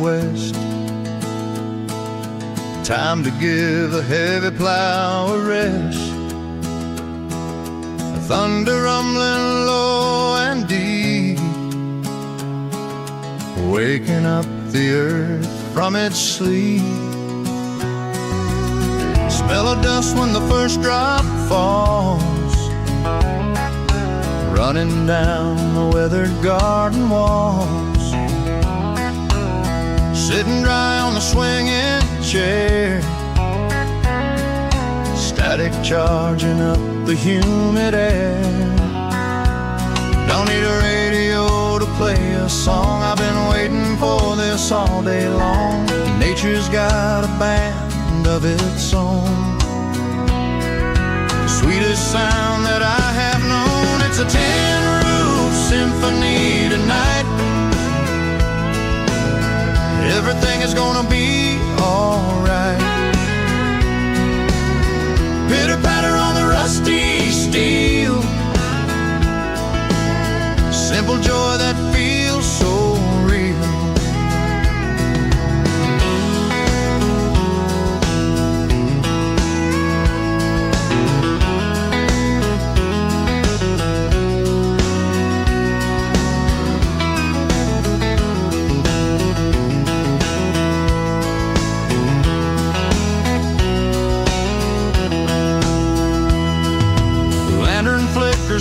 west. Time to give a heavy plow a rest. Thunder rumbling low and deep, waking up the earth from its sleep. Smell of dust when the first drop falls, running down the weathered garden walls. Sitting dry on the swinging chair, static charging up the humid air. Don't need a radio to play a song, I've been waiting for this all day long. Nature's got a band of its own, the sweetest sound that I have known. It's a tin roof symphony tonight. Everything is gonna be alright. Pitter-patter on the rusty steel, simple joy that feels so real.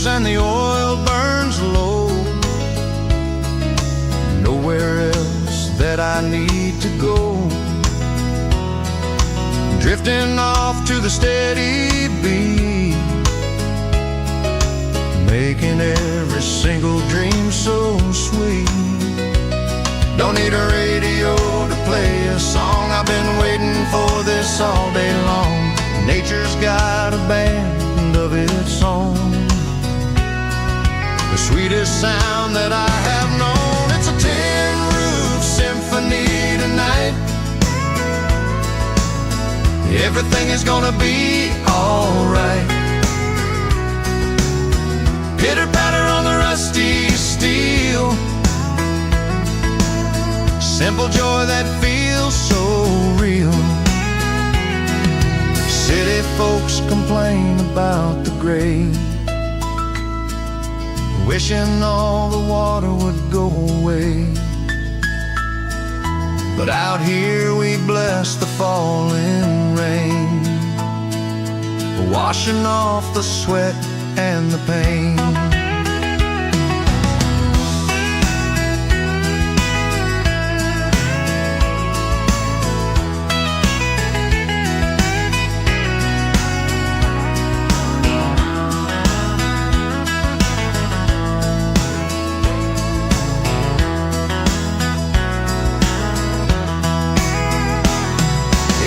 And the oil burns low. Nowhere else that I need to go. Drifting off to the steady beat, making every single dream so sweet. Don't need a radio to play a song, I've been waiting for this all day long. Nature's got a band of its own, the sweetest sound that I have known. It's a tin roof symphony tonight. Everything is gonna be alright. Pitter-patter on the rusty steel, simple joy that feels so real. City folks complain about the grade, wishing all the water would go away. But out here we bless the falling rain, washing off the sweat and the pain.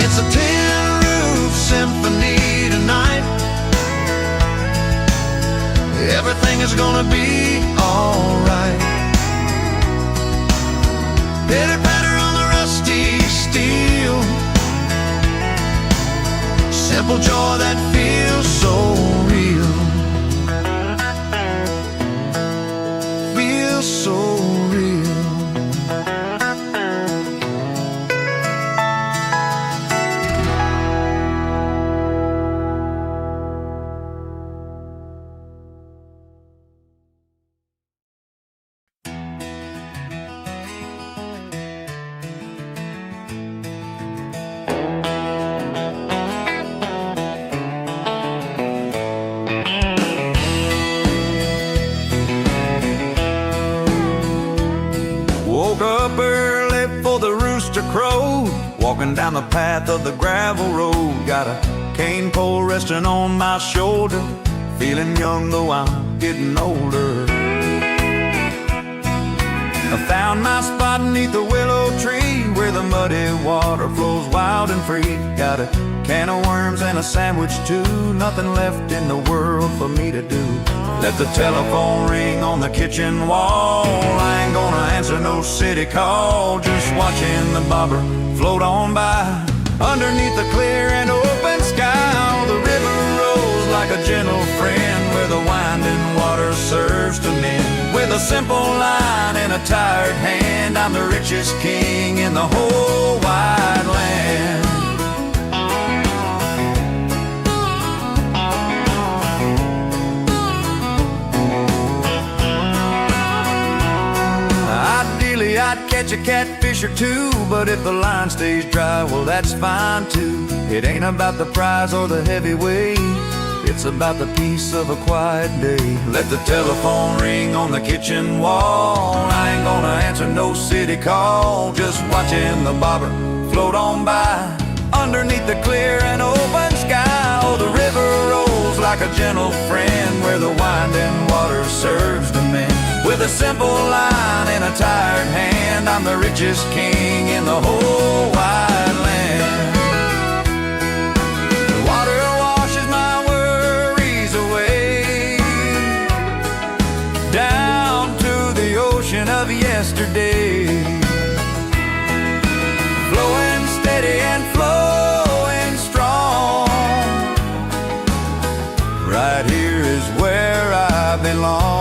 It's a tin roof symphony tonight. Everything is gonna be alright. Pitter-patter on the rusty steel, simple joy that feels so real. Feels so real. Woke up early for the rooster crow, walking down the path of the gravel road. Got a cane pole resting on my shoulder, feeling young though I'm getting older. I found my spot beneath the willow tree, where the muddy water flows wild and free. Got a can of worms and a sandwich too, nothing left in the world for me to do. Let the telephone ring on the kitchen wall, I ain't gonna answer no city call. Just watching the bobber float on by, underneath the clear and open sky. The river rolls like a gentle friend, where the winding water serves to mend, with a simple line in a tired hand, I'm the richest king in the whole wide land. Ideally I'd catch a catfish or two, but if the line stays dry, well that's fine too. It ain't about the prize or the heavy weight, it's about the peace of a quiet day. Let the telephone ring on the kitchen wall, I ain't gonna answer no city call. Just watching the bobber float on by underneath the clear and open sky. Oh, the river rolls like a gentle friend, where the winding water serves to men. With a simple line in a tired hand, I'm the richest king in the whole wide land. The water washes my worries away, down to the ocean of yesterday, flowing steady and flowing strong. Right here is where I belong.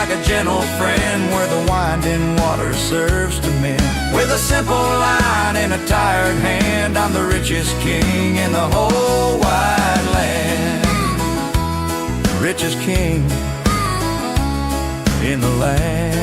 A gentle friend, where the winding water serves to men. With a simple line in a tired hand, I'm the richest king in the whole wide land. The richest king in the land.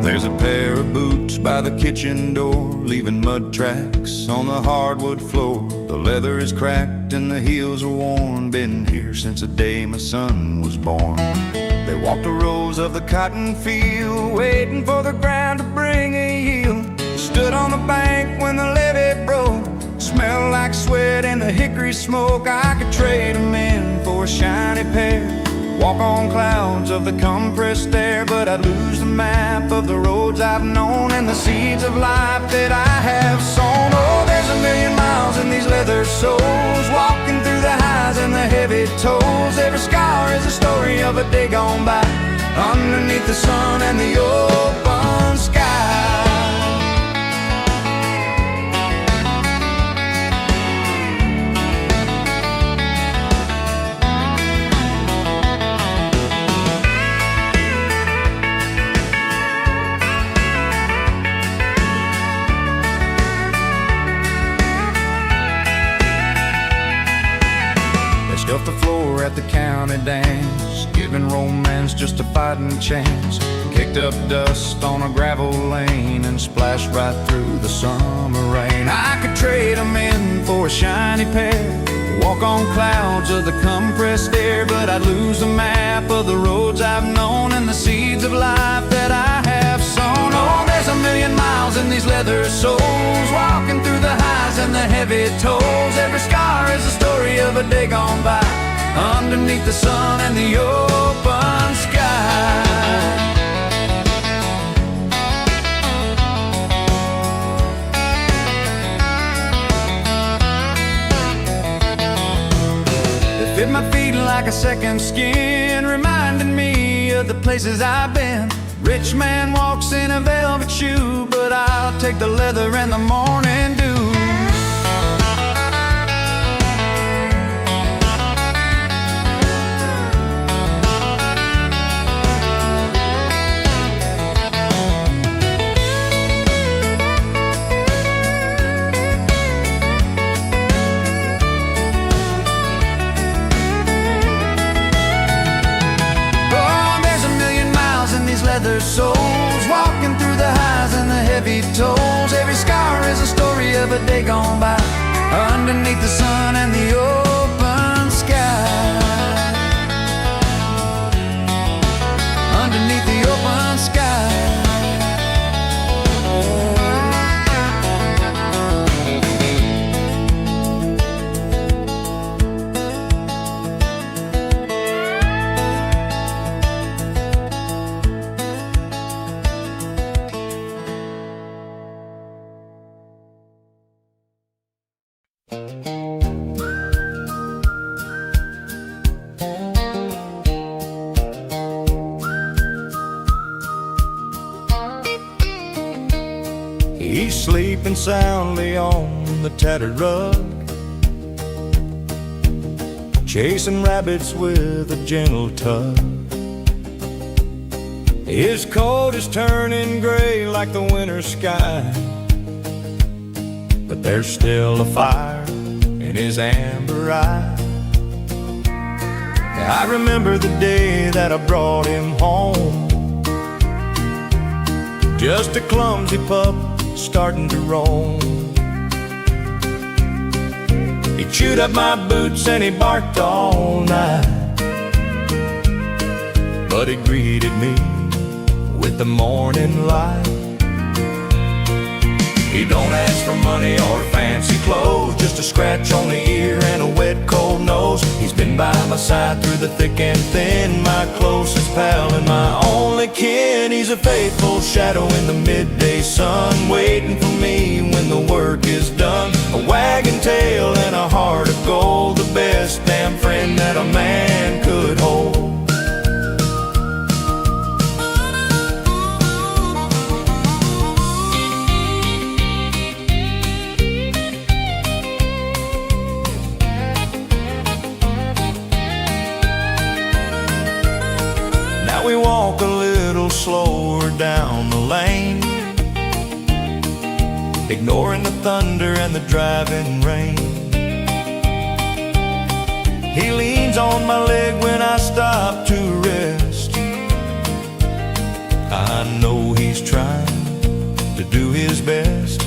There's a pair of boots by the kitchen door, leaving mud tracks on the hardwood floor. The leather is cracked and the heels are worn, been here since the day my son was born. They walked the rows of the cotton field, waiting for the ground to bring a yield. Stood on the bank when the levee broke, smelled like sweat and the hickory smoke. I could trade 'em in for a shiny pair, walk on clouds of the compressed air, but I'd lose the map of the roads I've known and the seeds of life that I have sown. Oh, there's a million miles in these leather soles, walking through the highs and the heavy tolls. Every scar is a story of a day gone by, underneath the sun and the open sky. Stuffed the floor at the county dance, giving romance just a fighting chance. Kicked up dust on a gravel lane and splashed right through the summer rain. I could trade 'em in for a shiny pair, walk on clouds of the compressed air, but I'd lose the map of the roads I've known and the seeds of life that I have sown. Oh, there's a million miles in these leather soles, walking through the highs and the heavy tolls. Every scar is a story of a day gone by, underneath the sun and the open sky. They fit my feet like a second skin, reminding me of the places I've been. Rich man walks in a velvet shoe, but I'll take the leather and the morning dew. of a day gone by, underneath the sun and the open sky. Underneath the open sky. He's sleeping soundly on the tattered rug, chasing rabbits with a gentle tug. His coat is turning gray like the winter sky, but there's still a fire in his amber eye. I remember the day that I brought him home, just a clumsy pup starting to roam. He chewed up my boots and he barked all night, but he greeted me with the morning light. He don't ask for money or fancy clothes, just a scratch on the ear and a wet cold nose. He's been by my side through the thick and thin, my closest pal and my only kin. He's a faithful shadow in the midday sun, waiting for me when the work is done. A wagging tail and a heart of gold, the best damn friend that a man could hold. We walk a little slower down the lane, ignoring the thunder and the driving rain. He leans on my leg when I stop to rest. I know he's trying to do his best.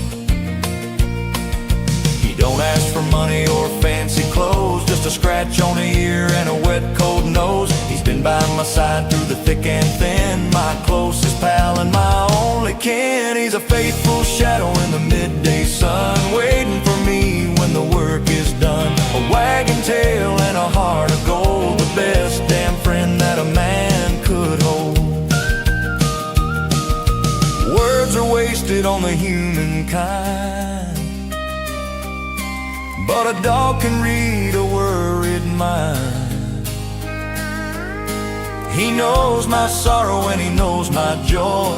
He don't ask for money or fancy clothes, just a scratch on the ear and a wet cold nose. He's been by my side through the thick and thin, my closest pal and my only kin. He's a faithful shadow in the midday sun, waiting for me when the work is done. A wagging tail and a heart of gold, the best damn friend that a man could hold. Words are wasted on the humankind, but a dog can read a worried mind. He knows my sorrow and he knows my joy.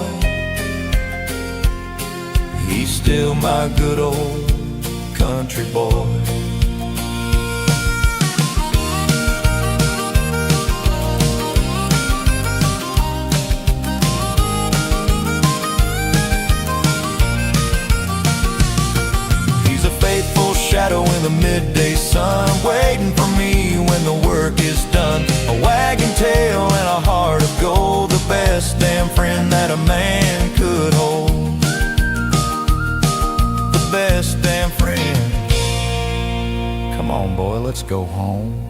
He's still my good old country boy. He's a faithful shadow in the midday sun, waiting for me when the work is done. A wagging tail and a heart of gold, the best damn friend that a man could hold. The best damn friend. Come on, boy, let's go home.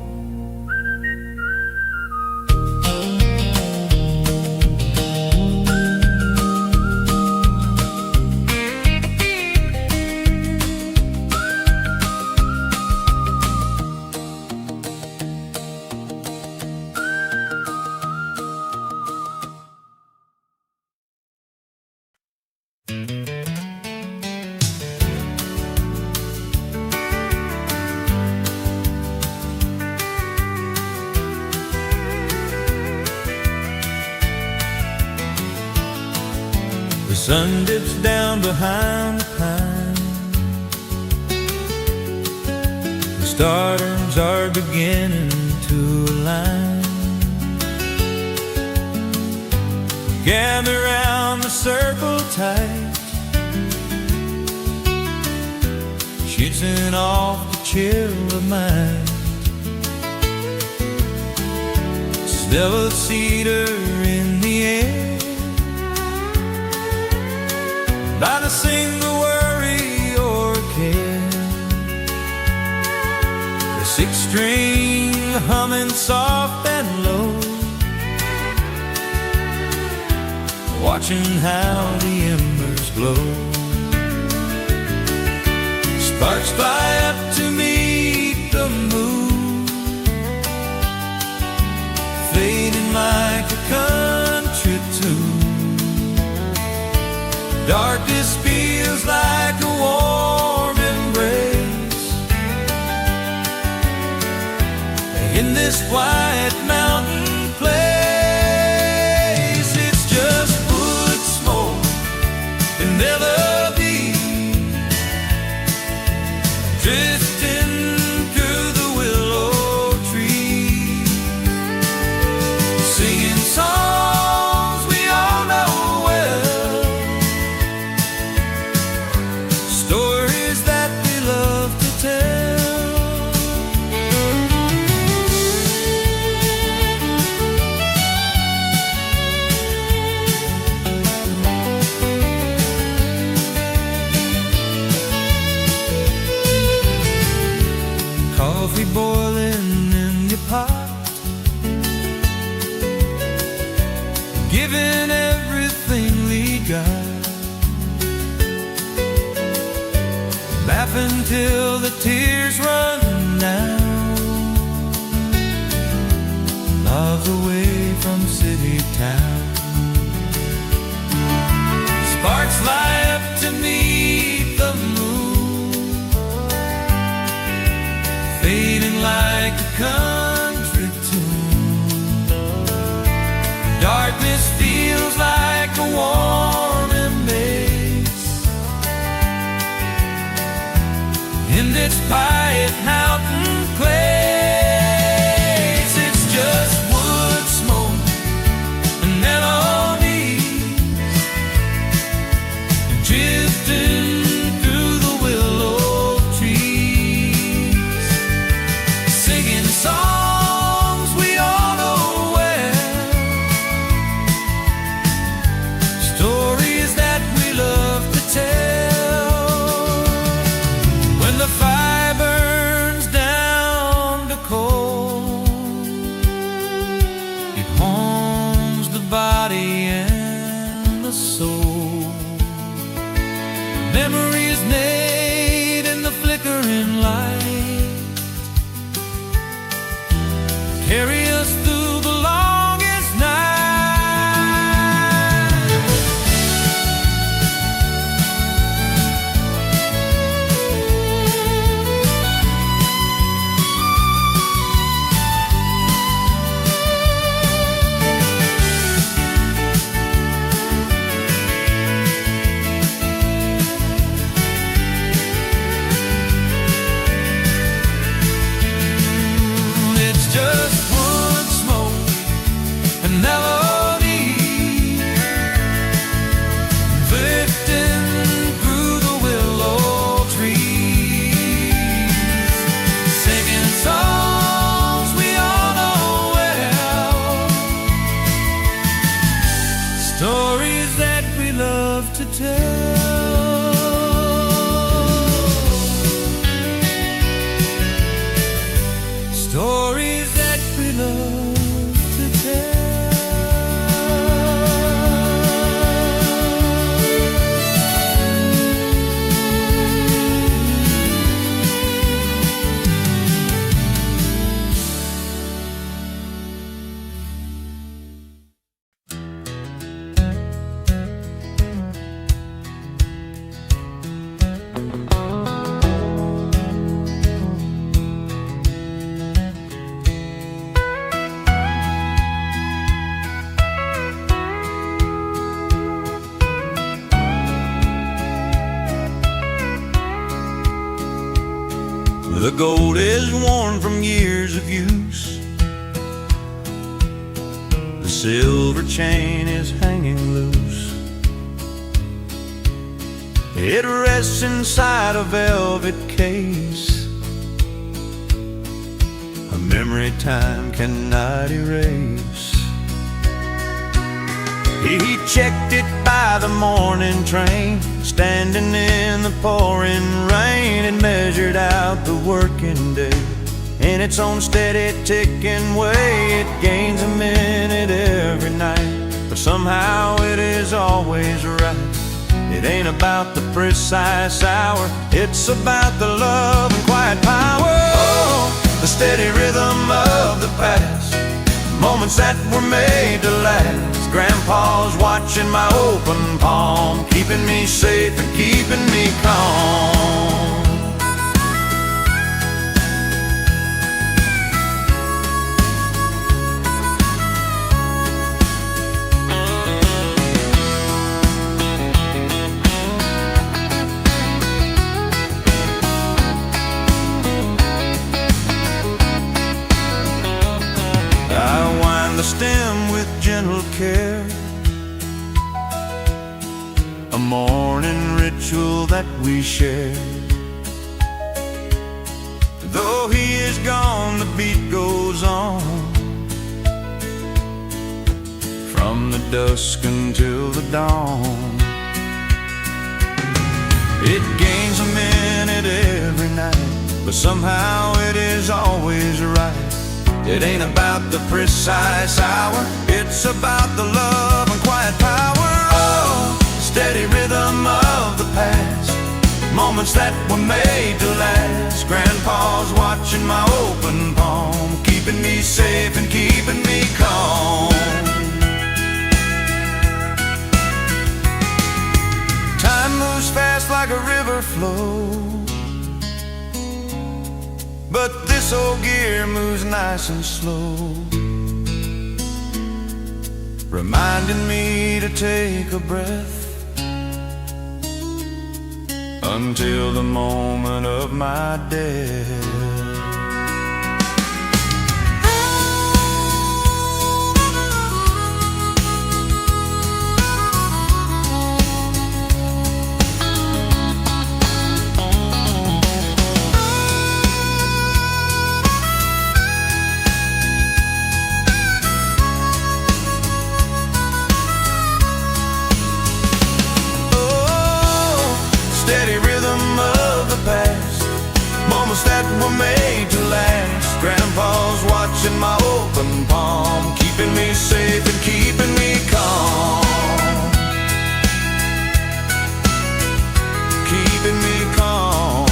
The sun dips down behind the pine, the stars are beginning to align. Gather round the circle tight, shooting off the chill of mine. Smell of cedar in the air, not a single worry or care. string humming soft and low, watching how the embers glow. Sparks fly up to meet the moon, fading like a country tune. Darkness feels like a warm embrace in this quiet mountain place. It's just wood smoke and melodies drifting through the willow trees, singing songs we all know well, stories that we love to tell. Coffee boiling in your pot, giving everything we got, laughing till the tears run down, miles away from city town. Sparks fly up to meet the moon, fading like a country tune. Darkness feels like a warm embrace in this quiet mountain place. It's just wood smoke and melodies drifting through the willow trees, singing songs we all know well, stories that we love to tell. When the fire burns down to coal, it homes the body and the soul. Memories made in the flickering light carry us through the longest night. It's just wood smoke and melodies drifting through the willow trees, singing songs we all know well, stories that we love to tell. Stories that we love to tell. The gold is worn from years of use, the silver chain is hanging loose. It rests inside a velvet case, a memory time cannot erase. He checked it by the morning train, standing in the pouring rain, and measured out the working day in its own steady ticking way. It gains a minute every night, but somehow it is always right. It ain't about the precise hour, it's about the love and quiet power. Oh, the steady rhythm of the past, moments that were made to last. Grandpa's watching my open palm, keeping me safe and keeping me calm. Stem with gentle care, a morning ritual that we share. Though he is gone, the beat goes on, from the dusk until the dawn. It gains a minute every night, but somehow it is always right. It ain't about the precise hour, it's about the love and quiet power. Oh, steady rhythm of the past, moments that were made to last. Grandpa's watching my open palm, keeping me safe and keeping me calm. Time moves fast like a river flow, but this old gear moves nice and slow, reminding me to take a breath until the moment of my death. Steady rhythm of the past, moments that were made to last. Grandpa's watching my open palm, keeping me safe and keeping me calm, keeping me calm.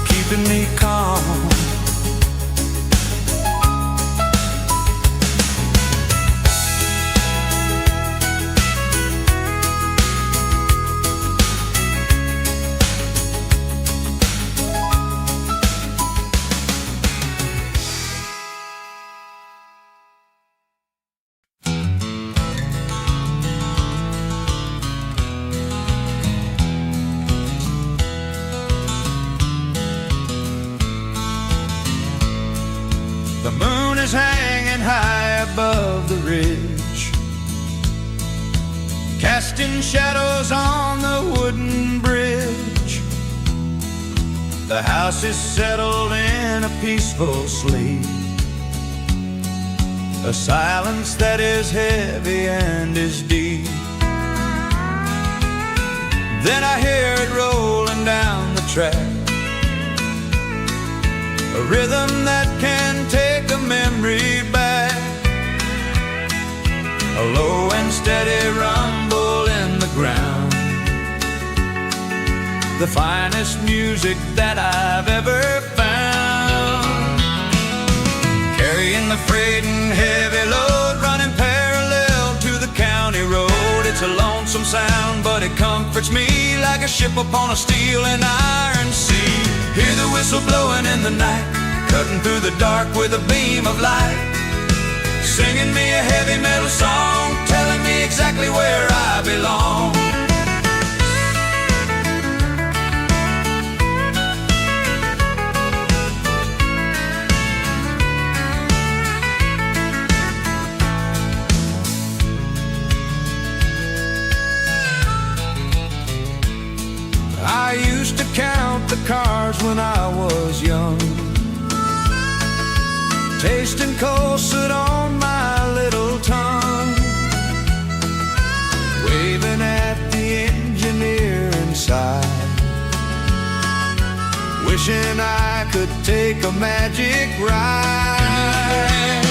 Keeping me calm. The moon is hanging high above the ridge, casting shadows on the wooden bridge. The house is settled in a peaceful sleep, a silence that is heavy and is deep. Then I hear it rolling down the track, a rhythm that can take a memory back, a low and steady rumble in the ground, the finest music that I've ever found. Carrying the freight and heavy load, running parallel to the county road. It's a lonesome sound, but it comforts me like a ship upon a steel and iron sea. Hear the whistle blowing in the night, cutting through the dark with a beam of light. singing me a heavy metal song, telling me exactly where I belong. I used to count the cars when I was young, tasting coal soot on my little tongue, waving at the engineer inside, wishing I could take a magic ride,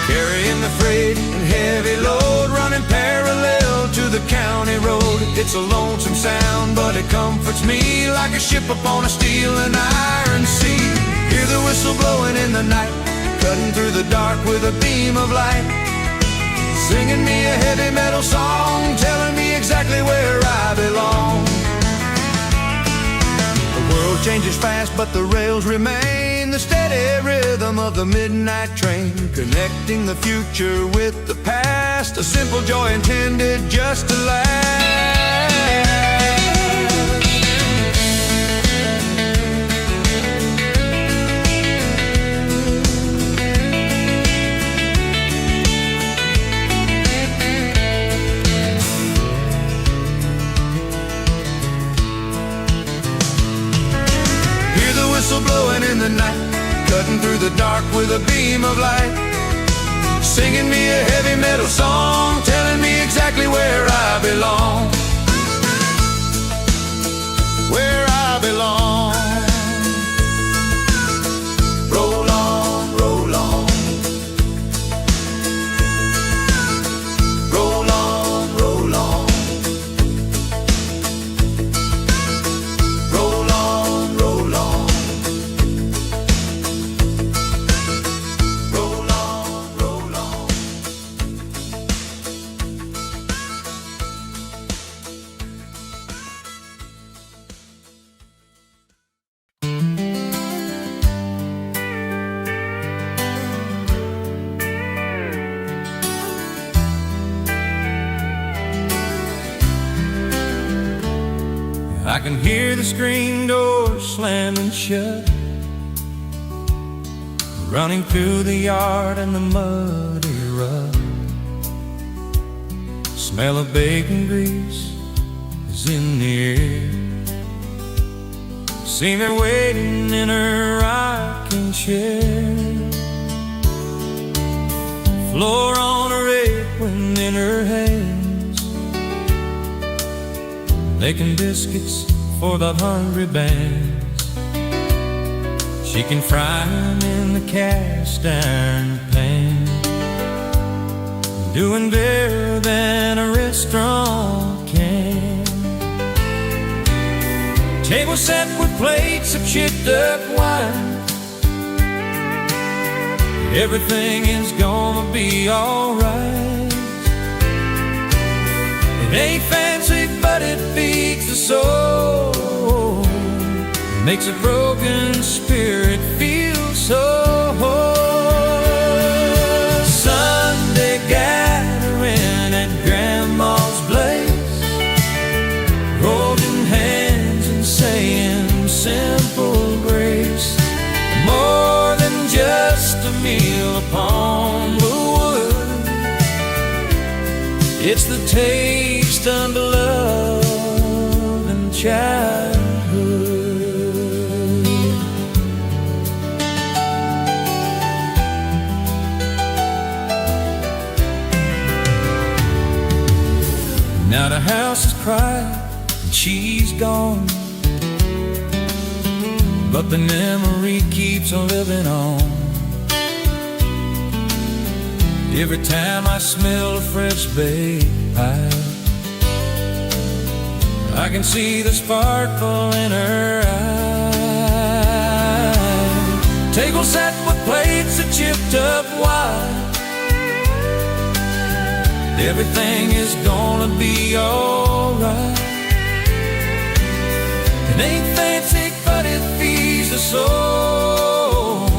carrying the freight and heavy load, running parallel to the county road. It's a lonesome sound, but it comforts me like a ship upon a steel and iron sea. Hear the whistle blowing in the night, cutting through the dark with a beam of light, singing me a heavy metal song, telling me exactly where I belong. The world changes fast, but the rails remain, the steady rhythm of the midnight train, connecting the future with the past, a simple joy intended just to last. Whistle blowing in the night, cutting through the dark with a beam of light, singing me a heavy metal song, telling me exactly where I belong. Where I belong. Roll on, roll on. Roll on, roll on. Roll on, roll on. I can hear the screen door slamming shut, running through the yard and the muddy rut. Smell of bacon grease is in the air. See her waiting in her rocking chair, floor on her apron in her hands, making biscuits for the hungry bands. She can fry them in the cast iron pan, doing better than a restaurant can. Table set with plates of chipped up wine, everything is gonna be alright. It ain't fancy, but it feeds the soul, makes a broken spirit feel so whole. Sunday gathering at Grandma's place, holding hands and saying simple grace. More than just a meal upon the wood, it's the taste of love and childhood. Now the house is quiet and she's gone, but the memory keeps on living on. Every time I smell a fresh baked pie, I can see the sparkle in her eye. Table set with plates of chipped up wine, everything is gonna be alright. It ain't fancy, but it feeds the soul,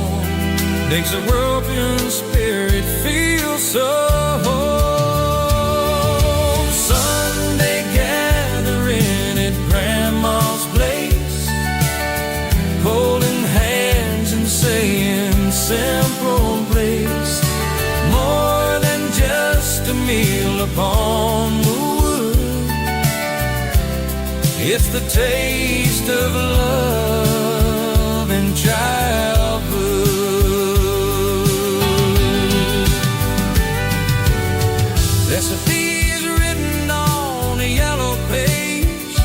makes a broken spirit feel So Sunday gathering at Grandma's place, holding hands and saying simple grace. More than just a meal upon the wood, it's the taste of love and childhood. Recipes written on a yellow page,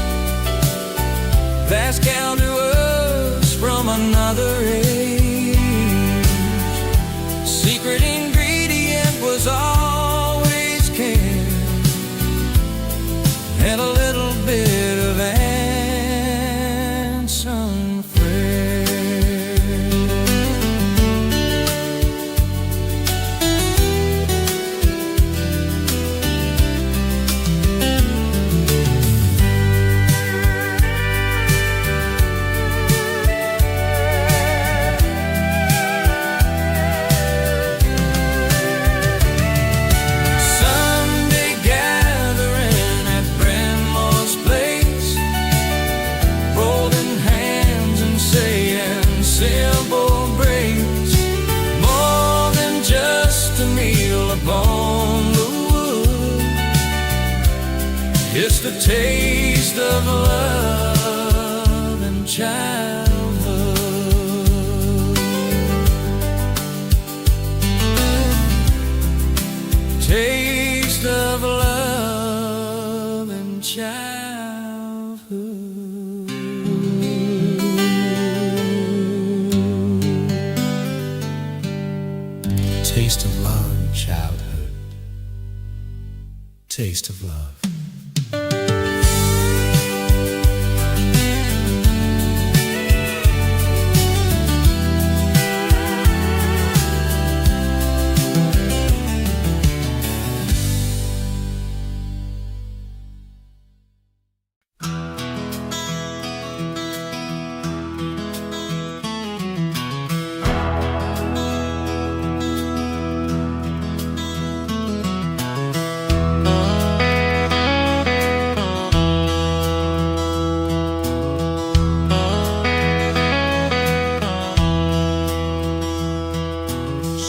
passed down to us from another age. Secret ingredient was always care and a little bit of answer prayer. Sunday gathering at Grandma's place, holding hands and saying simple grace. More than just a meal upon the wood, it's the taste of love and childhood. Taste of love and childhood. Taste of love and childhood. Taste of love.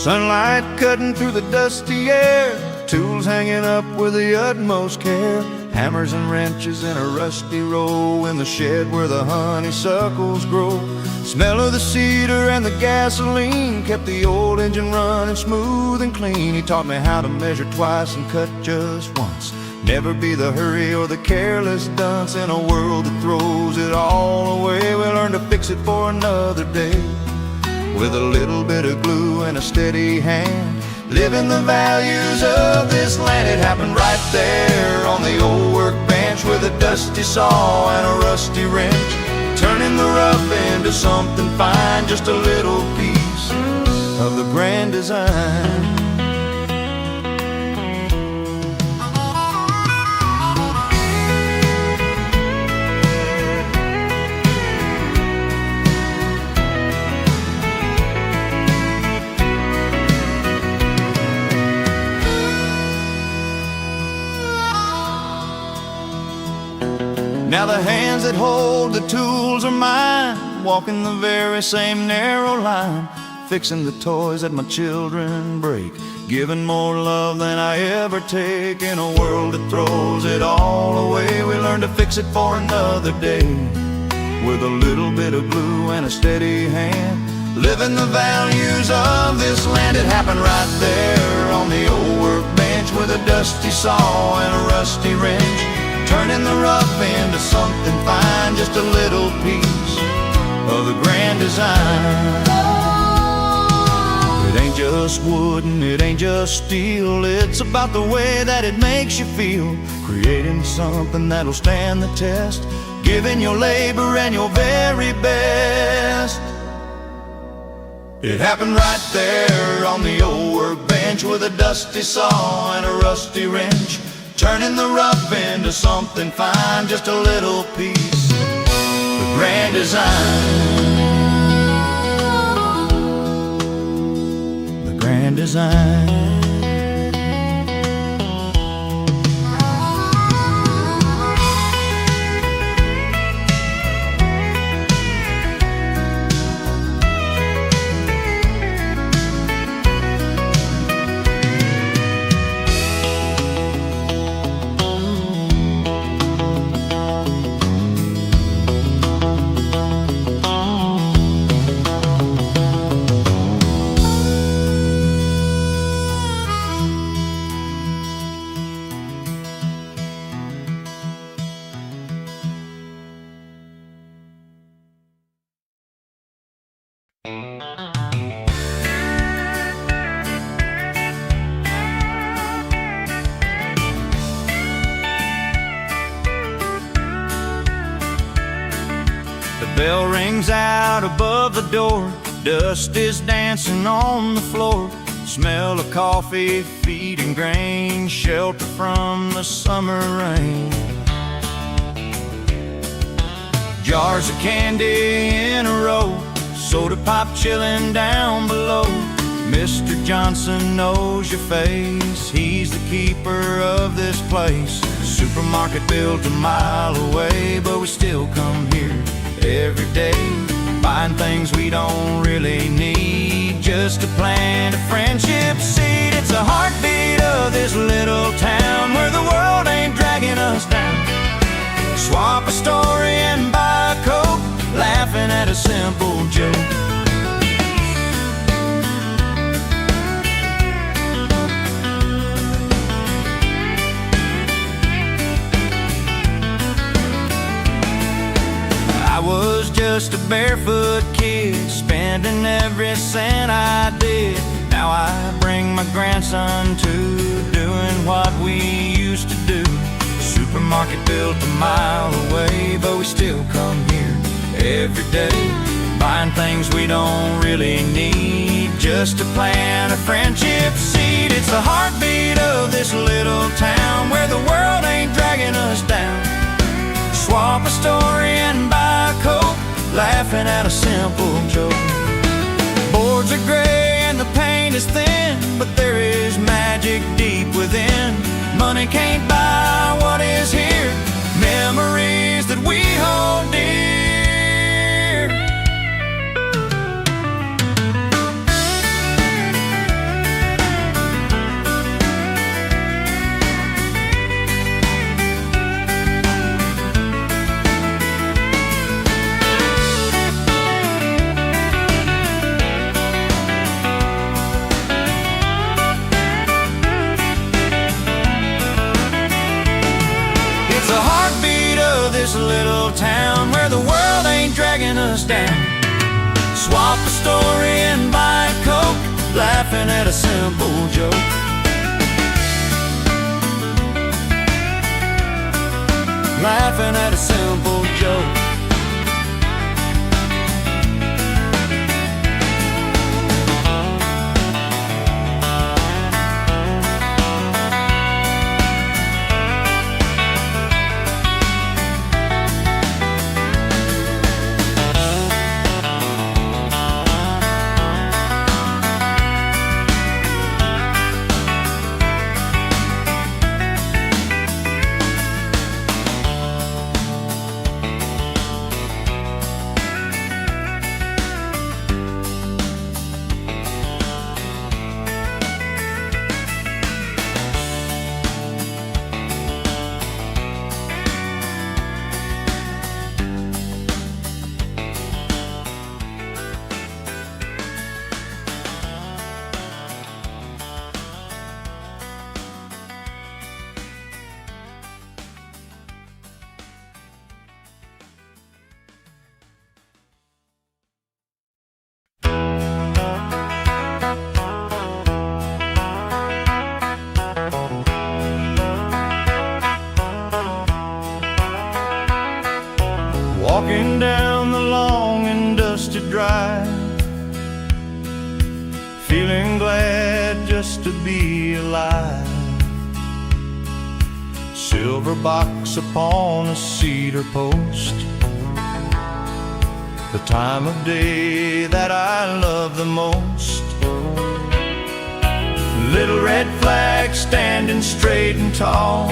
Sunlight cutting through the dusty air, tools hanging up with the utmost care. Hammers and wrenches in a rusty row in the shed where the honeysuckles grow. Smell of the cedar and the gasoline kept the old engine running smooth and clean. He taught me how to measure twice and cut just once. Never be the hurry or the careless dunce. In a world that throws it all away, we learn to fix it for another day. With a little bit of glue and a steady hand, living the values of this land. It happened right there on the old workbench with a dusty saw and a rusty wrench, turning the rough into something fine, just a little piece of the grand design. Now the hands that hold the tools are mine, walking the very same narrow line, fixing the toys that my children break, giving more love than I ever take. In a world that throws it all away, we learn to fix it for another day. With a little bit of glue and a steady hand, living the values of this land. It happened right there on the old workbench with a dusty saw and a rusty wrench, turning the rough into something fine, just a little piece of the grand design. It ain't just wood and it ain't just steel, it's about the way that it makes you feel, creating something that'll stand the test, giving your labor and your very best. It happened right there on the old workbench with a dusty saw and a rusty wrench, turning the rough into something fine, just a little piece, the grand design. The grand design. Bell rings out above the door, dust is dancing on the floor. Smell of coffee, feed and grain, shelter from the summer rain. Jars of candy in a row, soda pop chilling down below. Mr. Johnson knows your face, he's the keeper of this place. Supermarket built a mile away, but we still come here every day, buying things we don't really need, just to plant a friendship seed. It's a heartbeat of this little town, where the world ain't dragging us down. Swap a story and buy a Coke, laughing at a simple joke. I was just a barefoot kid, spending every cent I did. Now I bring my grandson to doing what we used to do. Supermarket built a mile away, but we still come here every day, buying things we don't really need, just to plant a friendship seed. It's the heartbeat of this little town, where the world ain't dragging us down. Swap a story and buy a Coke, laughing at a simple joke. Boards are gray and the paint is thin, but there is magic deep within. Money can't buy what is here, memories that we hold dear. This little town, where the world ain't dragging us down. Swap a story and buy a Coke, laughing at a simple joke. Laughing at a simple joke. Walking down the long and dusty drive, feeling glad just to be alive. Silver box upon a cedar post, the time of day that I love the most. Little red flag standing straight and tall,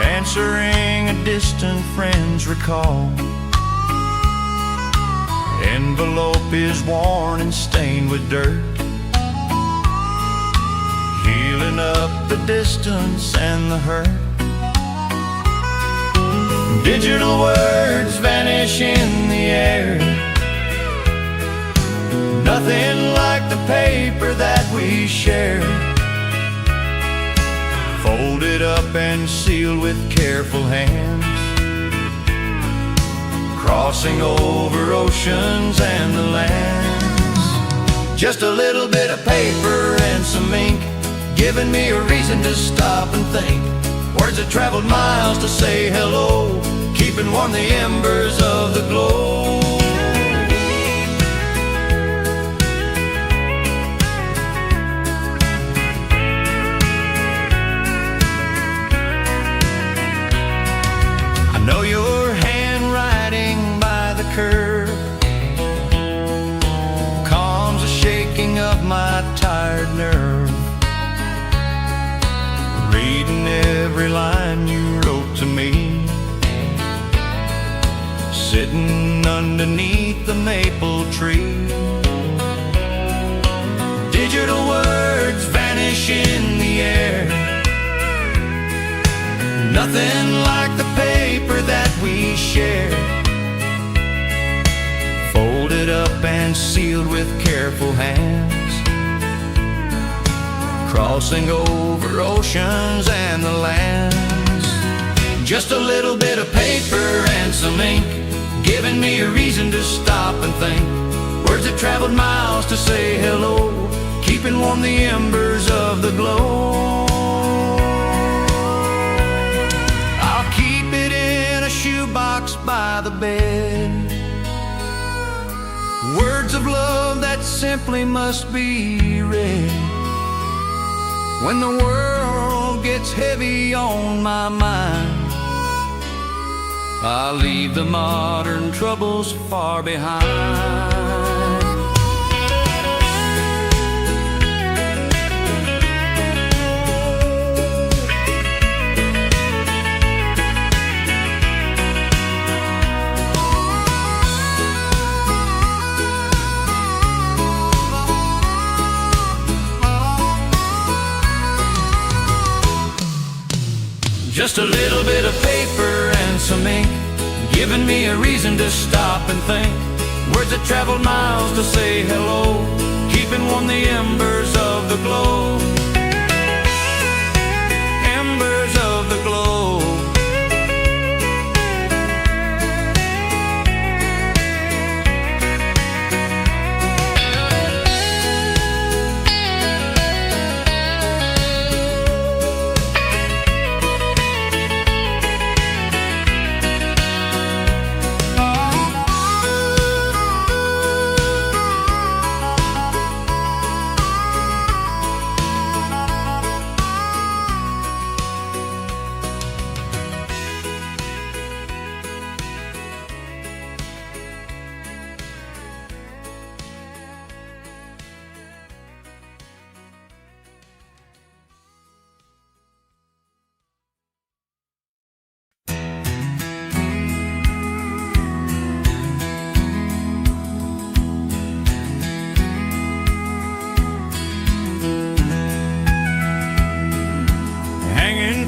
answering a distant friend's recall. Envelope is worn and stained with dirt, healing up the distance and the hurt. Digital words vanish in the air, nothing like the paper that we shared. Folded up and sealed with careful hands, crossing over oceans and the lands. Just a little bit of paper and some ink, giving me a reason to stop and think. Words that traveled miles to say hello, keep keeping warm the embers of the glow. I know your handwriting by the curb calms the shaking of my tired nerve. Reading every line you wrote to me, sitting underneath the maple tree. Digital words vanish in the air, nothing like the paper that we share, folded up and sealed with careful hands, crossing over oceans and the lands. Just a little bit of paper and some ink, giving me a reason to stop and think. Words that traveled miles to say hello, keeping warm the embers of the glow. I'll keep it in a shoebox by the bed, words of love that simply must be read. When the world gets heavy on my mind, I'll leave the modern troubles far behind. Just a little bit of paper and some ink, giving me a reason to stop and think. Words that traveled miles to say hello, keeping warm the embers of the glow. Embers of the glow.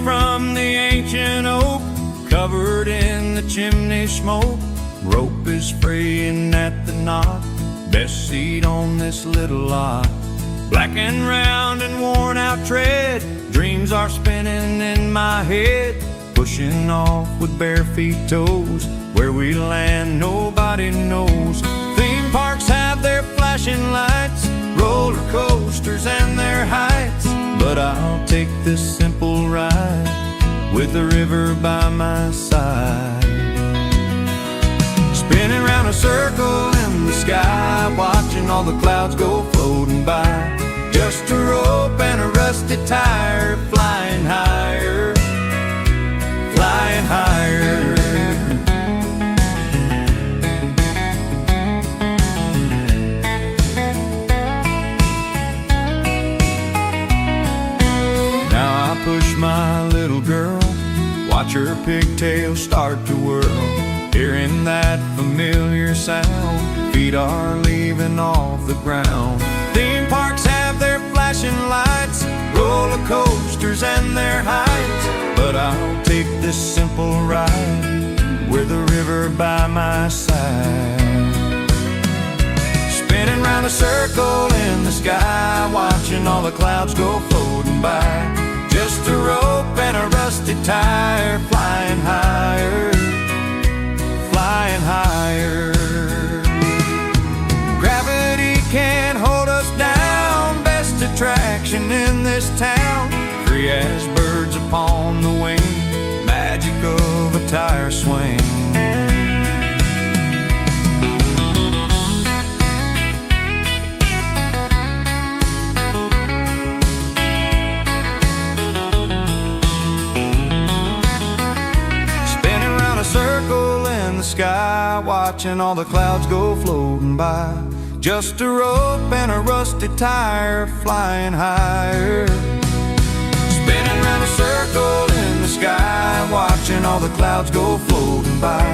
From the ancient oak, covered in the chimney smoke, rope is fraying at the knot, best seat on this little lot. Black and round and worn out tread, dreams are spinning in my head, pushing off with bare feet toes. Where we land nobody knows. Theme parks have their flashing lights, roller coasters and their heights, but I'll take this simple ride with the river by my side. Spinning round a circle in the sky, watching all the clouds go floating by. Just a rope and a rusty tire, flying higher, flying higher. Now I push my little girl, watch her pigtails start to whirl, hearing that familiar sound, feet are leaving off the ground. Theme parks have their flashing lights, roller coasters and their heights, but I'll take this simple ride with the river by my side. Spinning round a circle in the sky, watching all the clouds go floating by. Just a rope and a rusty tire, flying higher, flying higher. Gravity can't hold us down, best attraction in this town. Free as birds upon the wing, magic of a tire swing. sky, watching all the clouds go floating by. Just a rope and a rusty tire, flying higher. Spinning round a circle in the sky, watching all the clouds go floating by.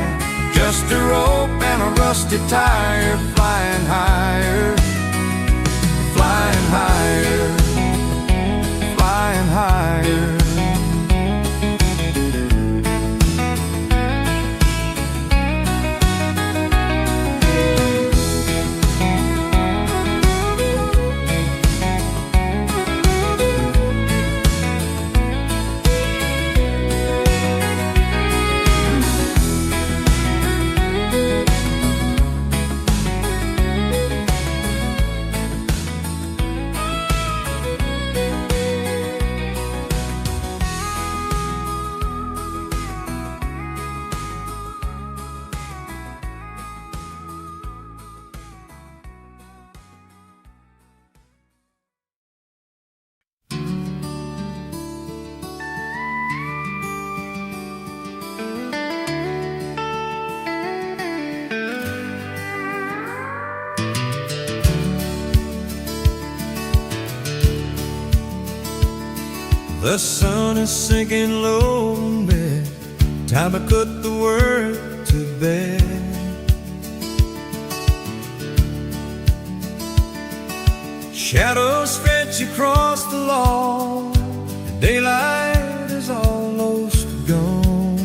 Just a rope and a rusty tire, flying higher. Flying higher, flying higher. The sun is sinking low in bed, time to put the work to bed. Shadows stretch across the lawn, and daylight is almost gone.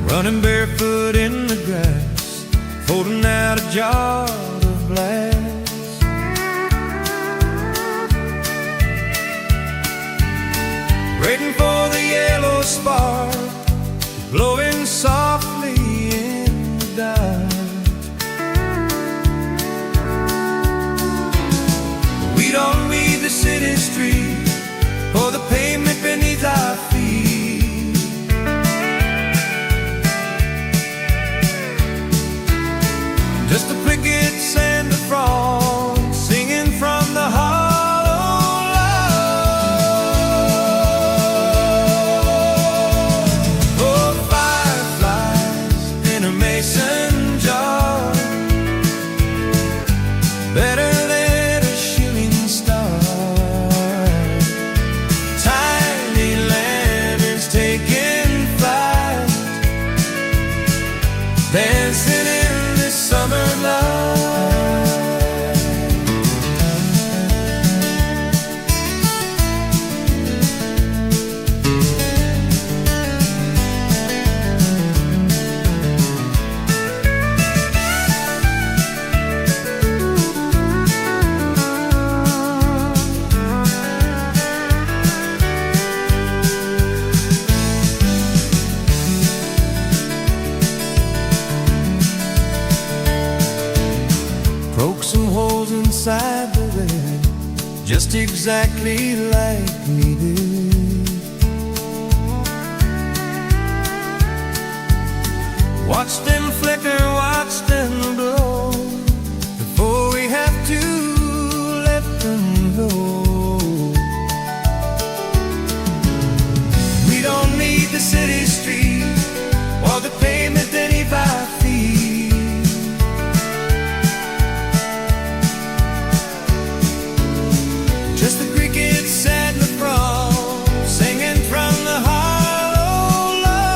Running barefoot in the grass, holding out a jar of glass. Waiting for the yellow spark, glowing softly in the dark. We don't need the city street or the pavement beneath our feet. Just the crickets and the frogs singing from the heart. Better than a shooting star. Tiny lanterns taking flight, dancing in the summer night. Broke some holes inside the bed, just exactly like we did. Watch them flicker, watch them glow, before we have to let them go. We don't need the city street or the pavement beneath our feet. Just the crickets and the frogs singing from the hollow log.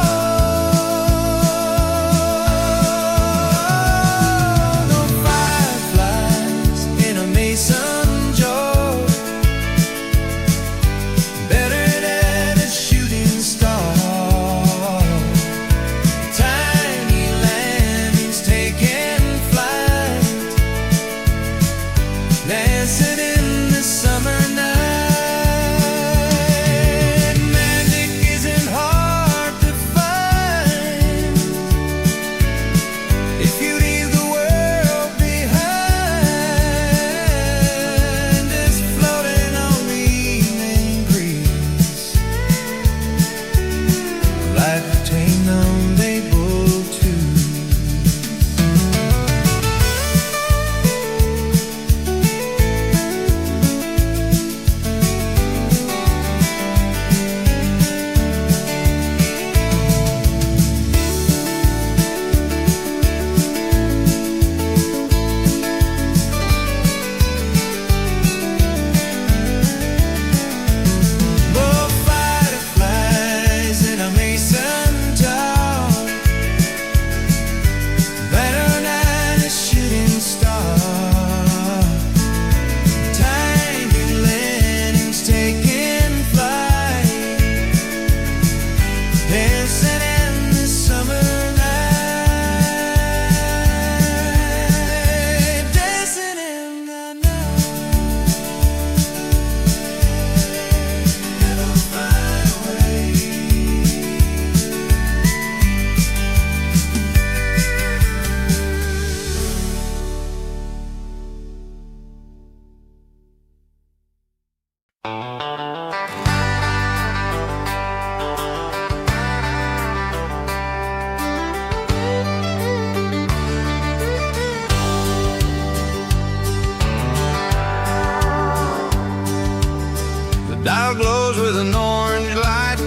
smile glows with an orange light,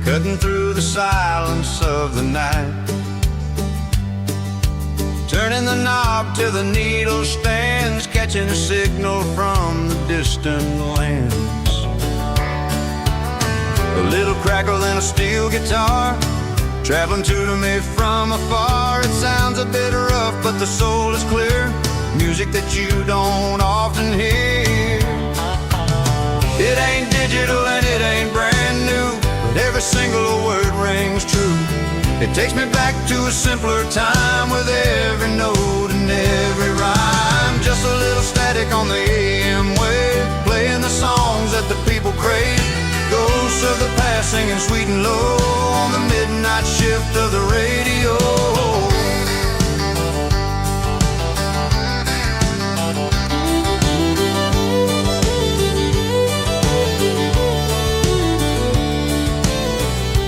cutting through the silence of the night. Turning the knob till the needle stands, catching a signal from the distant lands. A little crackle and a steel guitar, traveling to me from afar. It sounds a bit rough, but the soul is clear, music that you don't often hear. It ain't digital and it ain't brand new, but every single word rings true. It takes me back to a simpler time, with every note and every rhyme. Just a little static on the AM wave, playing the songs that the people crave. Ghosts of the past singing sweet and low on the midnight shift of the radio.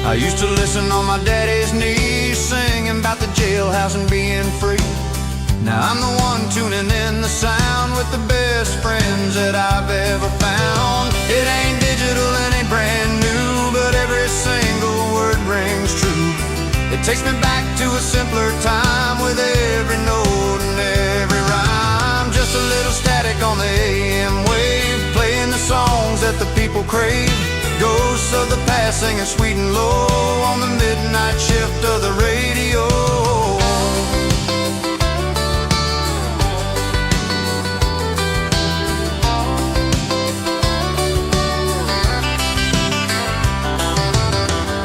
I used to listen on my daddy's knees, singing about the jailhouse and being free. Now I'm the one tuning in the sound, with the best friends that I've ever found. It ain't digital, it ain't brand new, but every single word rings true. It takes me back to a simpler time, with every note and every rhyme. Just a little static on the AM wave, playing the songs that the people crave. Ghosts of the past singing sweet and low on the midnight shift of the radio.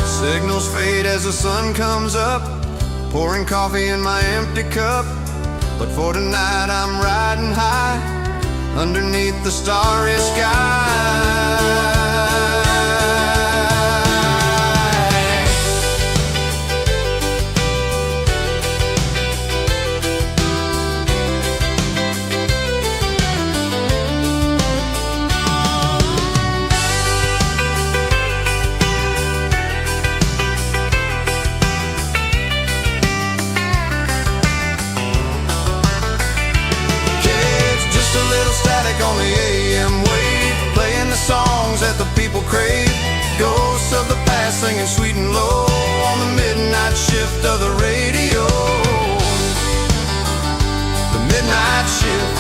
Signals fade as the sun comes up, pouring coffee in my empty cup. But for tonight I'm riding high, underneath the starry sky. On the AM wave, playing the songs that the people crave. Ghosts of the past singing sweet and low on the midnight shift of the radio. The midnight shift.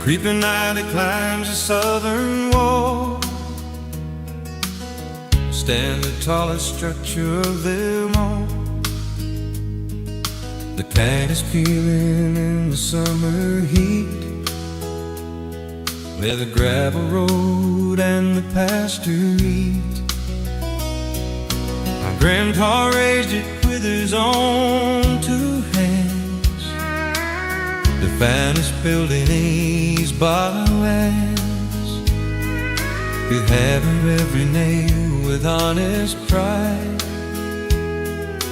Creeping night, it climbs the southern wall, stand the tallest structure of them all. The cactus peeling in the summer heat, where the gravel road and the pasture meet. My grandpa raised it with his own two hands, the finest building East Bottomlands. He'd hammer every nail with honest pride,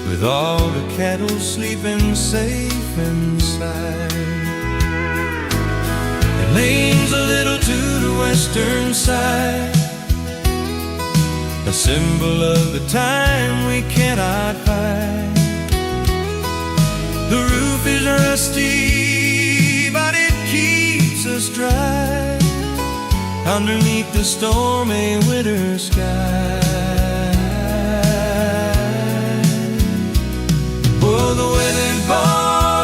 with all the cattle sleeping safe inside. It leans a little to the western side, a symbol of the time we cannot find. The roof is rusty, but it keeps us dry underneath the stormy winter sky. Oh, the weather bar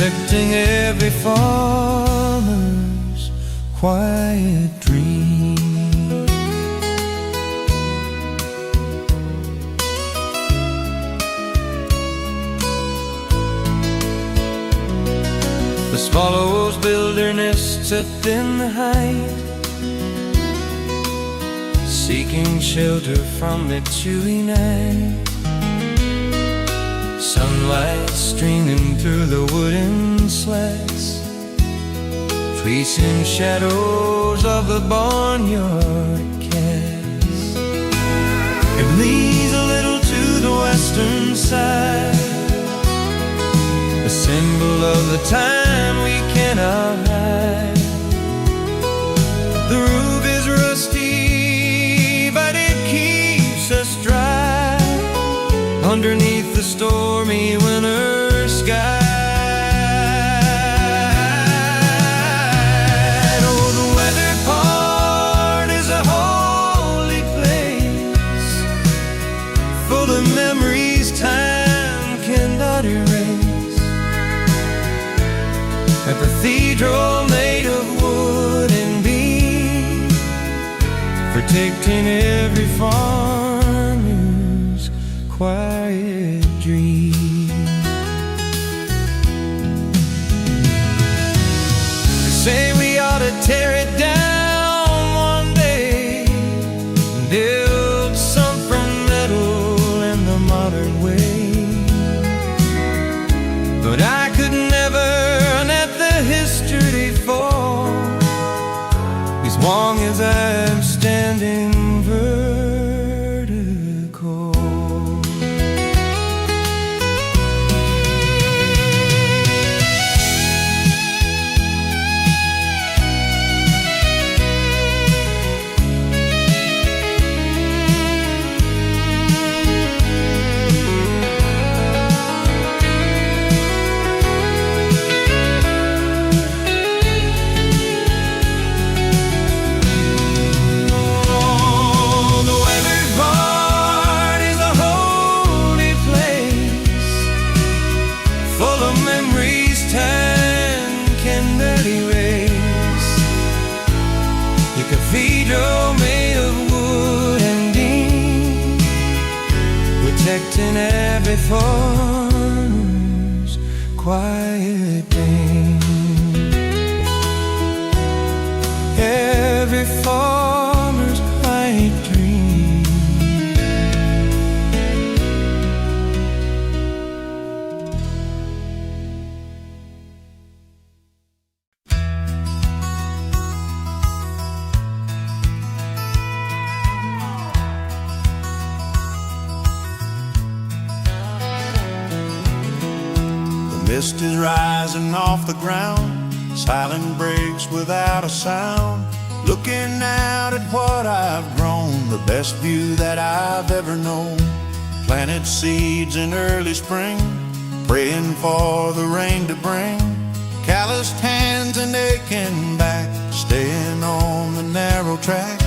protecting every farmer's quiet dream. The swallows build their nests up in the height, seeking shelter from the chilly night. Sunlight streaming through the wooden slats, fleecing shadows of the barnyard cats. It bleeds a little to the western side, a symbol of the time we cannot hide. The roof is rusty, but it keeps us dry underneath the stormy winter sky. Oh, the weathered part is a holy place, full of memories time cannot erase. A cathedral made of wood and beam, protecting every farmer's quiet dream. They say we ought to tear it down one day and build some from metal in the modern way, but I could never let the history fall as long as I'm standing vertical. Cathedral made of wood and beam, protecting every farmer's quiet dream. Every farmer's quiet dream. Mist is rising off the ground, silent breaks without a sound. Looking out at what I've grown, the best view that I've ever known. Planted seeds in early spring, praying for the rain to bring. Calloused hands and aching back, staying on the narrow track.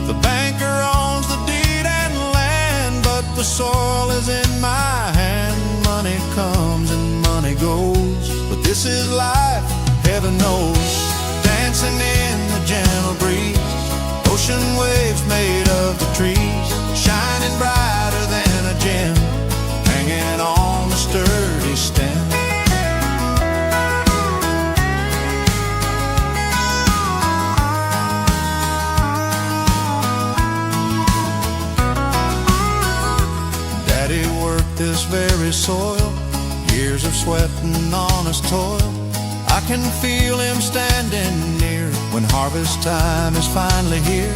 The banker owns the deed and land, but the soil is in my hand. Money comes and money goes, but this is life, heaven knows. Dancing in the gentle breeze, ocean waves made of the trees, shining brighter than a gem, hanging on the sturdy stem. Daddy worked this very soil, years of sweat and honest toil. I can feel him standing near when harvest time is finally here.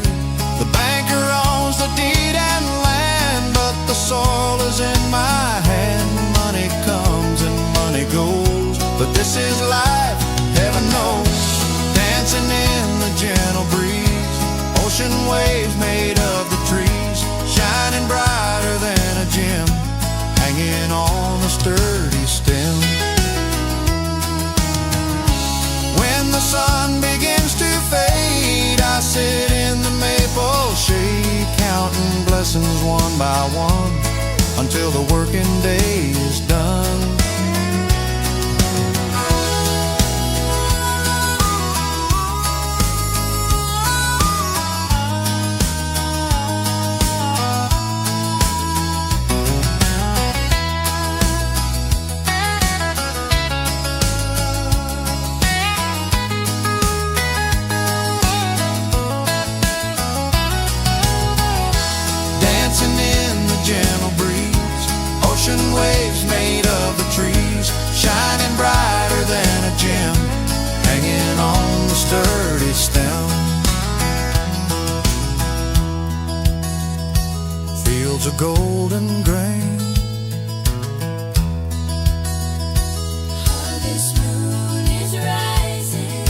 The banker owns the deed and land, but the soil is in my hand. Money comes and money goes, but this is life, heaven knows. Dancing in the gentle breeze, ocean waves made of the trees, shining brighter than a gem, hanging on a sturdy stem. When the sun begins to fade, I sit in the maple shade, counting blessings one by one until the working day is done. a golden grain. Harvest moon is rising.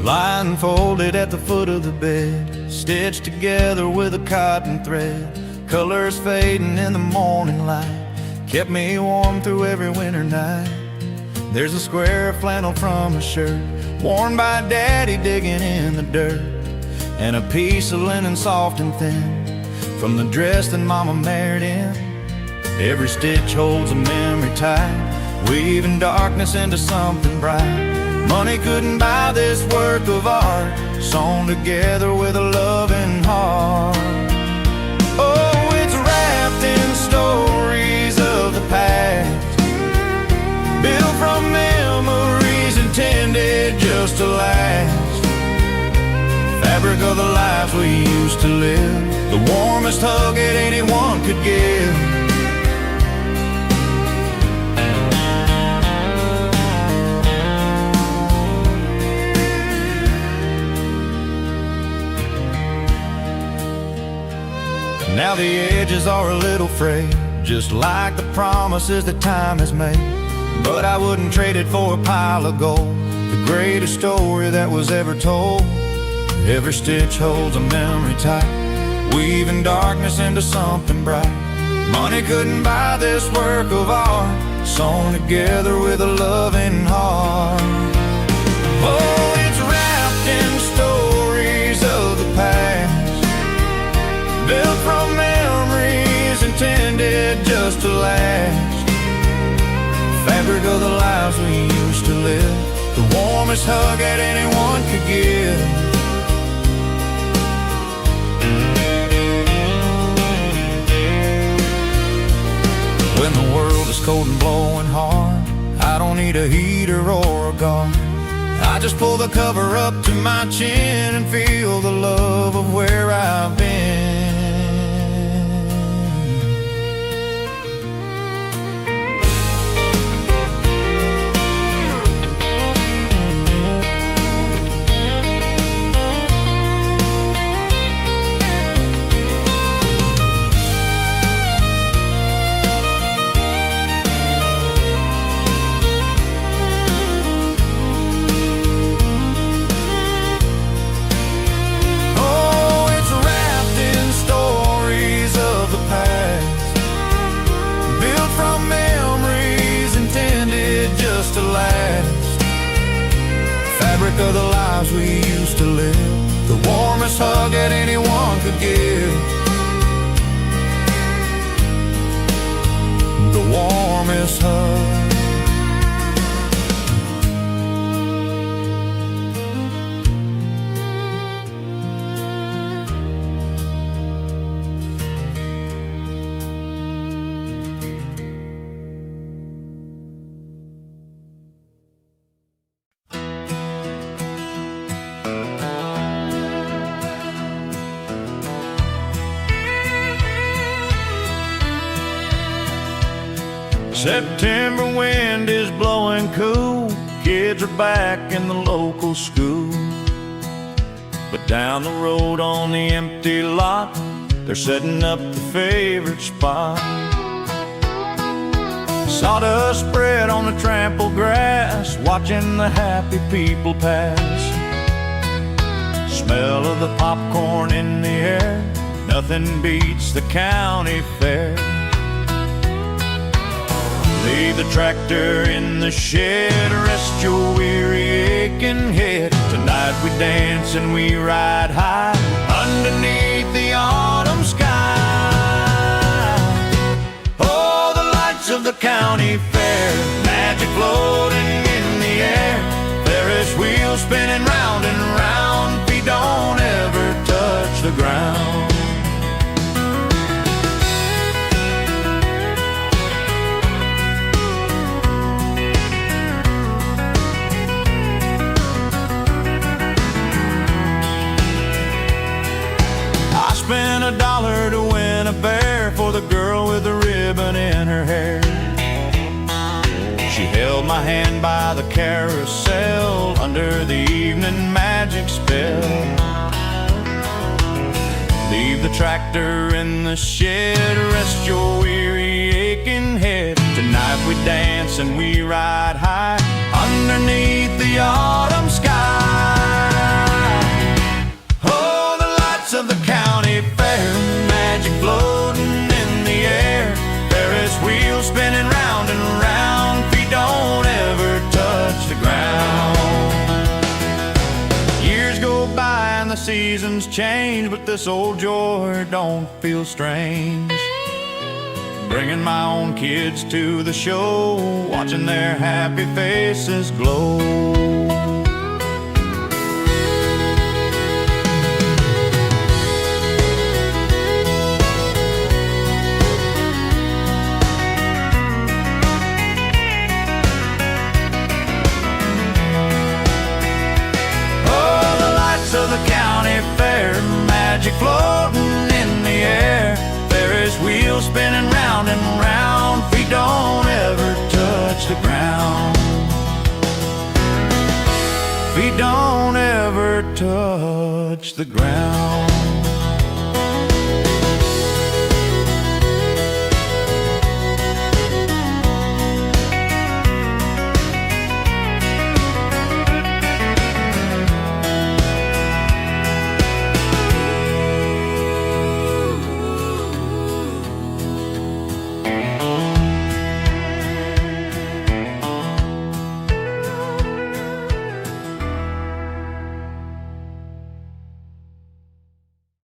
Lying folded at the foot of the bed, stitched together with a cotton thread. Colors fading in the morning light kept me warm through every winter night. There's a square of flannel from a shirt worn by Daddy digging in the dirt, and a piece of linen soft and thin from the dress that Mama married in. Every stitch holds a memory tight, weaving darkness into something bright. Money couldn't buy this work of art, sewn together with a loving heart. Oh, it's wrapped in stories of the past, built from memories intended just to last. Fabric of the lives we used to live, the warmest hug that anyone could give. Now the edges are a little frayed, just like the promises that time has made. But I wouldn't trade it for a pile of gold, the greatest story that was ever told. Every stitch holds a memory tight, weaving darkness into something bright. Money couldn't buy this work of art, sewn together with a loving heart. Oh, it's wrapped in stories of the past, built from memories intended just to last. Fabric of the lives we used to live, the warmest hug that anyone could give. When the world is cold and blowing hard, I don't need a heater or a guard. I just pull the cover up to my chin and feel the love of where I've been. Fabric of the lives we used to live, the warmest hug that anyone could give. The warmest hug. September wind is blowing cool, kids are back in the local school. But down the road on the empty lot, they're setting up the favorite spot. Sawdust spread on the trampled grass, watching the happy people pass. Smell of the popcorn in the air, nothing beats the county fair. Leave the tractor in the shed, rest your weary aching head. Tonight we dance and we ride high underneath the autumn sky. Oh, the lights of the county fair, magic floating in the air. Ferris wheels spinning round and round, feet don't ever touch the ribbon in her hair. She held my hand by the carousel under the evening magic spell. Leave the tractor in the shed, rest your weary aching head. Tonight we dance and we ride high underneath the autumn sky. Oh, the lights of the county fair, magic floating in the air, Ferris wheels spinning round and round, feet don't ever touch the ground. Years go by and the seasons change, but this old joy don't feel strange. Bringing my own kids to the show, watching their happy faces glow. Oh, the lights of the county fair, magic floating in the air, Ferris wheels spinning round and round, feet don't ever touch the ground. Feet don't ever touch the ground.